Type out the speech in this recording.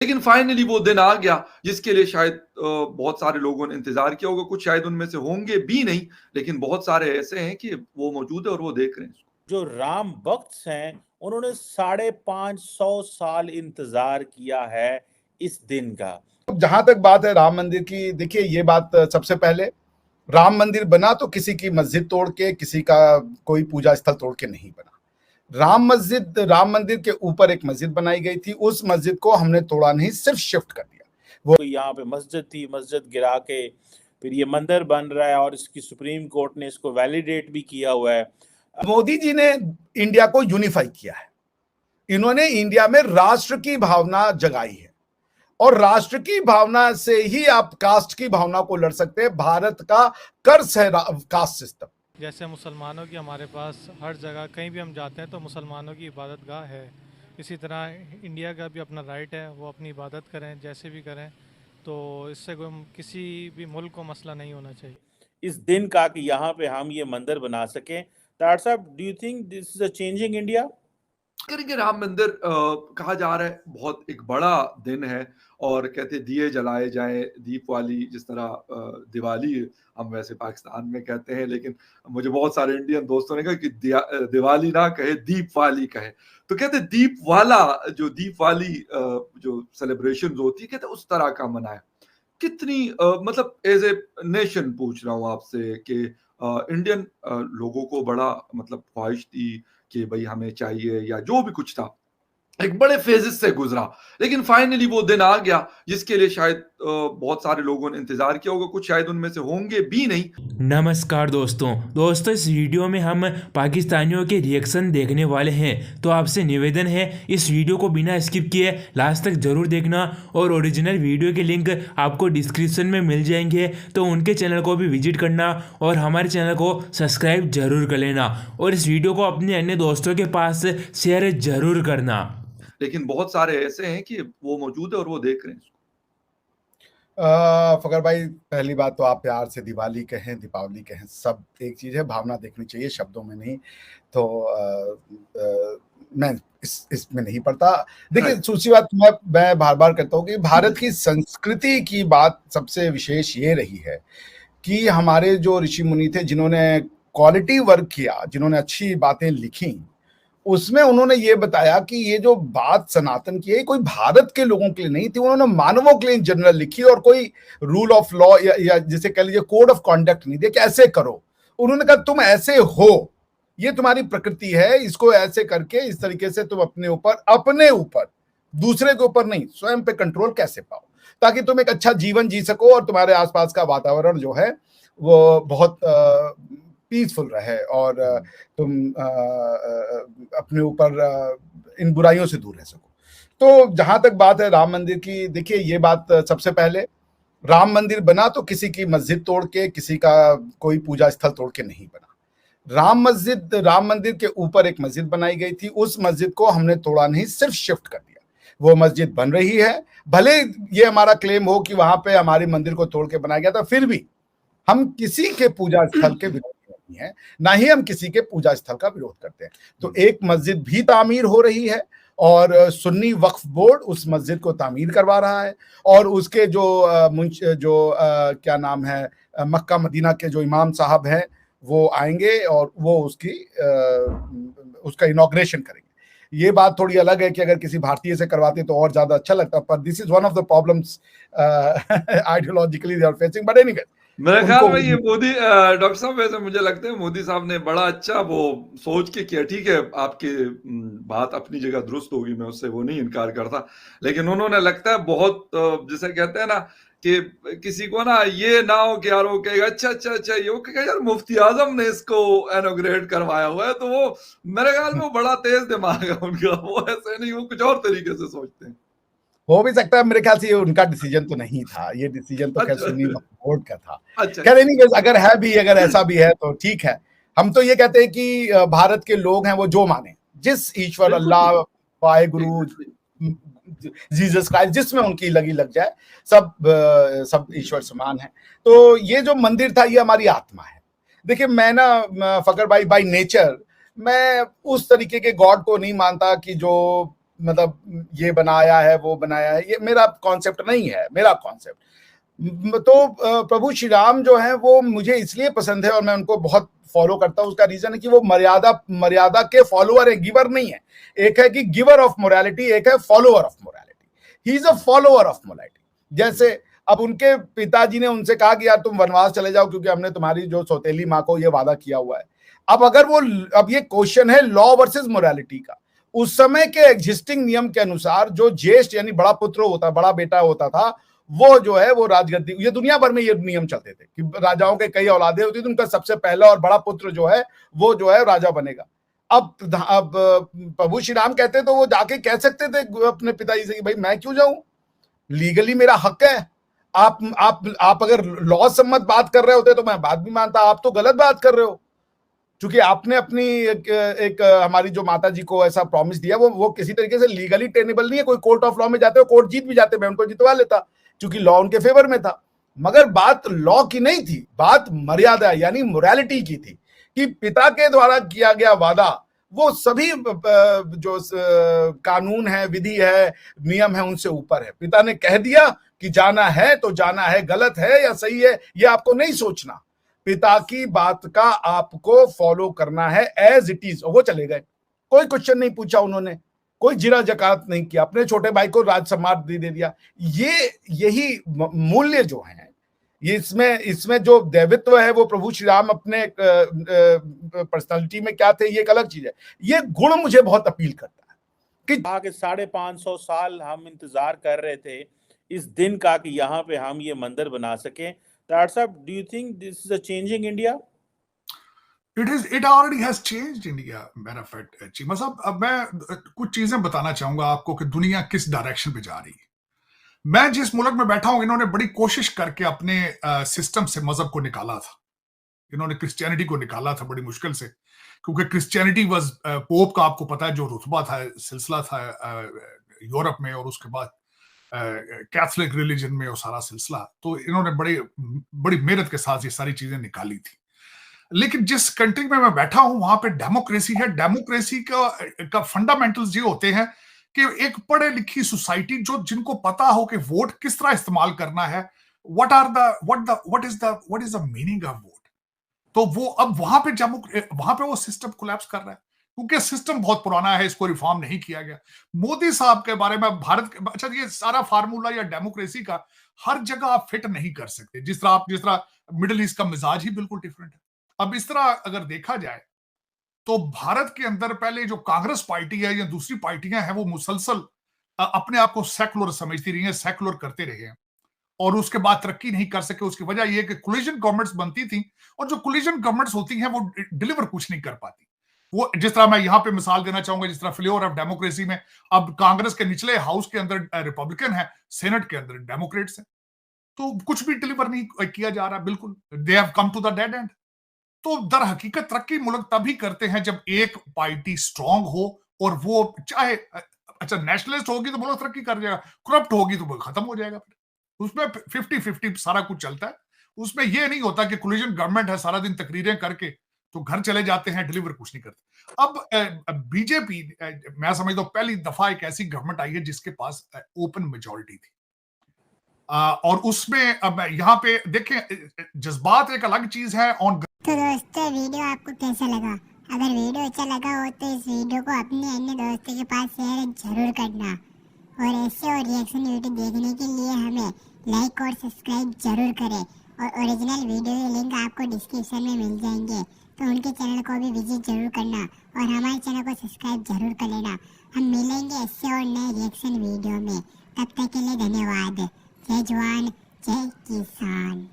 लेकिन फाइनली वो दिन आ गया जिसके लिए शायद बहुत सारे लोगों ने इंतजार किया होगा। कुछ शायद उनमें से होंगे भी नहीं, लेकिन बहुत सारे ऐसे हैं कि वो मौजूद है और वो देख रहे हैं इसको। जो राम भक्त हैं, उन्होंने 550 साल इंतजार किया है इस दिन का। जहां तक बात है राम मंदिर की, देखिए ये बात सबसे पहले, राम मंदिर बना तो किसी की मस्जिद तोड़ के, किसी का कोई पूजा स्थल तोड़ के नहीं बना। राम मंदिर के ऊपर एक मस्जिद बनाई गई थी, उस मस्जिद को हमने तोड़ा नहीं, सिर्फ शिफ्ट कर दिया। वो यहाँ पे मस्जिद थी, मस्जिद गिरा के फिर ये मंदिर बन रहा है और इसकी सुप्रीम कोर्ट ने इसको वैलिडेट भी किया हुआ है। मोदी जी ने इंडिया को यूनिफाई किया है, इन्होंने इंडिया में राष्ट्र की भावना जगाई है, और राष्ट्र की भावना से ही आप कास्ट की भावना को लड़ सकते हैं। भारत का कर्ज है कास्ट सिस्टम। जैसे मुसलमानों की हमारे पास हर जगह कहीं भी हम जाते हैं तो मुसलमानों की इबादत गाह है, इसी तरह इंडिया का भी अपना राइट है, वो अपनी इबादत करें जैसे भी करें, तो इससे कोई किसी भी मुल्क को मसला नहीं होना चाहिए। इस दिन का कि यहाँ पे हम ये मंदिर बना सकें। तार साहब, do you think this is a changing India? करके राम मंदिर कहा जा रहा है बहुत एक बड़ा दिन है, और कहते हैं दिए जलाए जाएं, दीपवाली, जिस तरह दिवाली हम वैसे पाकिस्तान में कहते हैं, लेकिन मुझे बहुत सारे इंडियन दोस्तों ने कहा कि दिवाली ना कहे, दीपवाली कहे। तो कहते दीप वाला, जो दीपवाली जो सेलिब्रेशन होती है, कहते उस तरह का मनाए। कितनी मतलब एज ए नेशन पूछ रहा हूँ आपसे कि इंडियन लोगों को बड़ा मतलब ख्वाहिश थी कि भाई हमें चाहिए, या जो भी कुछ था, एक बड़े फेजेस से गुजरा, लेकिन फाइनली वो दिन आ गया जिसके लिए शायद बहुत सारे लोगों ने इंतजार किया होगा। कुछ शायद उनमें से होंगे भी नहीं। नमस्कार दोस्तों इस वीडियो में हम पाकिस्तानियों के रिएक्शन देखने वाले हैं, तो आपसे निवेदन है इस वीडियो को बिना स्किप किए लास्ट तक जरूर देखना, और ओरिजिनल वीडियो के लिंक आपको डिस्क्रिप्शन में मिल जाएंगे, तो उनके चैनल को भी विजिट करना और हमारे चैनल को सब्सक्राइब जरूर कर लेना, और इस वीडियो को अपने अन्य दोस्तों के पास शेयर जरूर करना। लेकिन बहुत सारे ऐसे हैं कि वो मौजूद है और वो देख रहे हैं इसको। फकर भाई, पहली बात तो आप प्यार से दिवाली कहें, दीपावली कहें, सब एक चीज है, भावना देखनी चाहिए, शब्दों में नहीं। तो मैं इसमें नहीं पड़ता। देखिए, दूसरी बात मैं बार बार कहता हूँ कि भारत की संस्कृति की बात सबसे विशेष ये रही है कि हमारे जो ऋषि मुनि थे, जिन्होंने क्वालिटी वर्क किया, जिन्होंने अच्छी बातें लिखी, उसमें उन्होंने ये बताया कि ये जो बात सनातन की है, कोई भारत के लोगों के लिए नहीं थी, उन्होंने मानवों के लिए इन जनरल लिखी, और कोई रूल ऑफ लॉ या जिसे कह लीजिए कोड ऑफ कॉन्डक्ट नहीं दिया कि ऐसे करो। उन्होंने कहा तुम ऐसे हो, ये तुम्हारी प्रकृति है, इसको ऐसे करके इस तरीके से तुम अपने ऊपर दूसरे के ऊपर नहीं, स्वयं पे कंट्रोल कैसे पाओ, ताकि तुम एक अच्छा जीवन जी सको और तुम्हारे आसपास का वातावरण जो है वो बहुत पीसफुल रहे, और तुम अपने ऊपर इन बुराइयों से दूर रह सको। तो जहां तक बात है राम मंदिर की, देखिए ये बात सबसे पहले, राम मंदिर बना तो किसी की मस्जिद तोड़ के, किसी का कोई पूजा स्थल तोड़ के नहीं बना। राम मंदिर के ऊपर एक मस्जिद बनाई गई थी, उस मस्जिद को हमने तोड़ा नहीं, सिर्फ शिफ्ट कर दिया। वो मस्जिद बन रही है, भले ये हमारा क्लेम हो कि वहां पे हमारे मंदिर को तोड़ के बनाया गया था, फिर भी हम किसी के पूजा स्थल के विरोध नहीं है, ना ही हम किसी के पूजा स्थल का विरोध करते हैं। तो एक मस्जिद भी तामीर हो रही है, और सुन्नी वक्फ बोर्ड उस मस्जिद को तामीर करवा रहा है, और उसके जो क्या नाम है, मक्का मदीना के जो इमाम साहब हैं, वो आएंगे और वो उसका इनॉग्रेशन करेंगे। ये बात थोड़ी अलग है कि अगर किसी भारतीय से करवाते तो और ज्यादा अच्छा लगता, पर this is one of the problems ideologically they are facing, but anyway मेरे ख्याल में ये मोदी डॉक्टर साहब, वैसे मुझे लगता है मोदी साहब ने बड़ा अच्छा वो सोच के किया। ठीक है, आपकी बात अपनी जगह दुरुस्त होगी, मैं उससे वो नहीं इनकार करता, लेकिन उन्होंने लगता है बहुत जिसे कहते हैं ना कि किसी को ना ये ना हो कि यार वो कहेगा अच्छा ये, वो कहेगा यार मुफ्ती आजम ने इसको इनॉग्रेट करवाया हुआ है, तो वो मेरे ख्याल में वो बड़ा तेज दिमाग है उनका, वो ऐसे नहीं, वो कुछ और तरीके से सोचते हैं। हो भी सकता है, मेरे ख्याल से ये उनका डिसीजन तो नहीं था, ये डिसीजन तो खैर सुन्नी बोर्ड का था। खैर एनीवेज, अगर ऐसा भी है तो ठीक है। हम तो ये कहते हैं कि भारत के लोग हैं वो जो माने, जिस ईश्वर, अल्लाह, वाहेगुरु, जीसस क्राइस्ट, जिसमें उनकी लगी लग जाए, सब ईश्वर समान है। तो ये जो मंदिर था, ये हमारी आत्मा है। देखिए, मैं ना फकर भाई, बाय नेचर मैं उस तरीके के गॉड को नहीं मानता कि जो मतलब ये बनाया है वो बनाया है, ये मेरा कॉन्सेप्ट नहीं है। मेरा कॉन्सेप्ट तो प्रभु श्री राम जो है वो मुझे इसलिए पसंद है और मैं उनको बहुत फॉलो करता हूँ। उसका रीजन है कि वो मर्यादा के फॉलोअर है, गिवर नहीं है। एक है कि गिवर ऑफ मोरालिटी, एक है follower of morality. He is a follower of morality. जैसे अब उनके पिताजी ने उनसे कहा कि यार तुम वनवास चले जाओ क्योंकि हमने तुम्हारी जो सौतेली माँ को ये वादा किया हुआ है। अब ये क्वेश्चन है लॉ वर्सेस मोरालिटी का। उस समय के एग्जिस्टिंग नियम के अनुसार जो ज्येष्ठ यानी बड़ा पुत्र होता, बड़ा बेटा होता था, वो जो है वो राजगद्दी, ये दुनिया भर में ये नियम चलते थे कि राजाओं के कई औलादे होती थी, उनका सबसे पहला और बड़ा पुत्र जो है वो जो है राजा बनेगा। अब प्रभु श्री राम कहते तो वो जाके कह सकते थे अपने पिताजी से कि भाई मैं क्यों जाऊं, लीगली मेरा हक है। आप अगर लॉ सम्मत बात कर रहे होते तो मैं बात भी मानता। आप तो गलत बात कर रहे हो, क्योंकि आपने अपनी एक हमारी जो माता जी को ऐसा प्रॉमिस दिया, वो किसी तरीके से लीगली टेनेबल नहीं है। कोई कोर्ट ऑफ लॉ में जाते हो, कोर्ट जीत भी जाते, मैं उनको जितवा लेता क्योंकि लॉ उनके फेवर में था। मगर बात लॉ की नहीं थी, बात मर्यादा यानी मोरालिटी की थी कि पिता के द्वारा किया गया वादा वो सभी जो कानून है, विधि है, नियम है, उनसे ऊपर है। पिता ने कह दिया कि जाना है तो जाना है, गलत है या सही है ये आपको नहीं सोचना। पिता की बात का आपको फॉलो करना है एज इट इज। वो चले गए, कोई क्वेश्चन नहीं पूछा उन्होंने, कोई जिरा जकात नहीं किया, अपने छोटे भाई को राज सम्मान दे दिया। यही मूल्य जो है, ये इसमें जो दैवित्व है वो प्रभु श्री राम अपने पर्सनालिटी में क्या थे ये एक अलग चीज है। ये गुण मुझे बहुत अपील करता है कि 550 साल हम इंतजार कर रहे थे इस दिन का कि यहाँ पे हम ये मंदिर बना सकें। डॉक्टर साहब, do you think this is a changing India? It already has changed India, matter of fact, Cheema साहब। अब मैं कुछ चीजें बताना चाहूंगा आपको कि दुनिया किस डायरेक्शन पे जा रही है। मैं जिस मुल्क में बैठा हूं, इन्होंने बड़ी कोशिश करके अपने सिस्टम से मजहब को निकाला था। इन्होंने क्रिश्चियनिटी को निकाला था बड़ी मुश्किल से, क्योंकि क्रिश्चियनिटी वाज पोप का, आपको पता है जो रुतबा था, सिलसिला था यूरोप में, और उसके बाद कैथोलिक रिलीजन में वो सारा सिलसिला। तो इन्होंने बड़ी मेहनत के साथ ये सारी चीजें निकाली थी। लेकिन जिस कंट्री में मैं बैठा हूं वहां पे डेमोक्रेसी है। डेमोक्रेसी का फंडामेंटल्स ये होते हैं कि एक पढ़े लिखी सोसाइटी जिनको पता हो कि वोट किस तरह इस्तेमाल करना है, what is the meaning of vote. तो वो अब वहां पे वो सिस्टम कोलैप्स कर रहा है, क्योंकि सिस्टम बहुत पुराना है, इसको रिफॉर्म नहीं किया गया। मोदी साहब के बारे में अच्छा, ये सारा फार्मूला या डेमोक्रेसी का हर जगह आप फिट नहीं कर सकते। जिस तरह मिडिल ईस्ट का मिजाज ही बिल्कुल डिफरेंट है। अब इस तरह अगर देखा जाए तो भारत के अंदर पहले जो कांग्रेस पार्टी है या दूसरी पार्टियां हैं, वो मुसलसल अपने आप को सेकुलर समझती रही हैं, सेकुलर करते रहे हैं, और उसके बाद तरक्की नहीं कर सके। उसकी वजह यह है कि कोलिजन गवर्नमेंट्स बनती थी, और जो कोलिजन गवर्नमेंट्स होती हैं वो डिलीवर कुछ नहीं कर पाती। वो जिस तरह मैं यहां पे मिसाल देना चाहूंगा, जिस तरह फ्लेवर ऑफ डेमोक्रेसी में अब कांग्रेस के निचले हाउस के अंदर रिपब्लिकन है, सेनेट के अंदर डेमोक्रेट्स है, तो कुछ भी डिलीवर नहीं किया जा रहा। बिल्कुल they have come to the dead end. तो दर हकीकत तरक्की मुल्क तभी करते हैं जब एक पार्टी स्ट्रांग हो, और वो चाहे अच्छा नेशनलिस्ट होगी तो मुल्क तरक्की कर जाएगा, करप्ट होगी तो खत्म हो जाएगा। फिर उसमें 50-50 सारा कुछ चलता है। उसमें यह नहीं होता कि कोलिजन गवर्नमेंट है, सारा दिन तकरीरें करके तो घर चले जाते हैं, डिलीवर कुछ नहीं करते। अब बीजेपी, मैं समझता हूं पहली दफा एक ऐसी गवर्नमेंट आई है जिसके पास ओपन मेजोरिटी थी, और उसमें अब यहाँ पे देखें, जज्बात एक अलग चीज है। तो दोस्तों, वीडियो आपको कैसा लगा? अगर वीडियो अच्छा लगा हो तो इस वीडियो को अपने अन्य दोस्तों के पास शेयर जरूर करना, और ऐसे और रिएक्शन वीडियो देखने के लिए हमें लाइक और सब्सक्राइब जरूर करें। और ओरिजिनल वीडियो के लिंक आपको डिस्क्रिप्शन में मिल जाएंगे, तो उनके चैनल को भी विजिट जरूर करना और हमारे चैनल को सब्सक्राइब जरूर कर लेना। हम मिलेंगे ऐसे और नए रिएक्शन वीडियो में। तब तक के लिए धन्यवाद। जय जवान, जय किसान।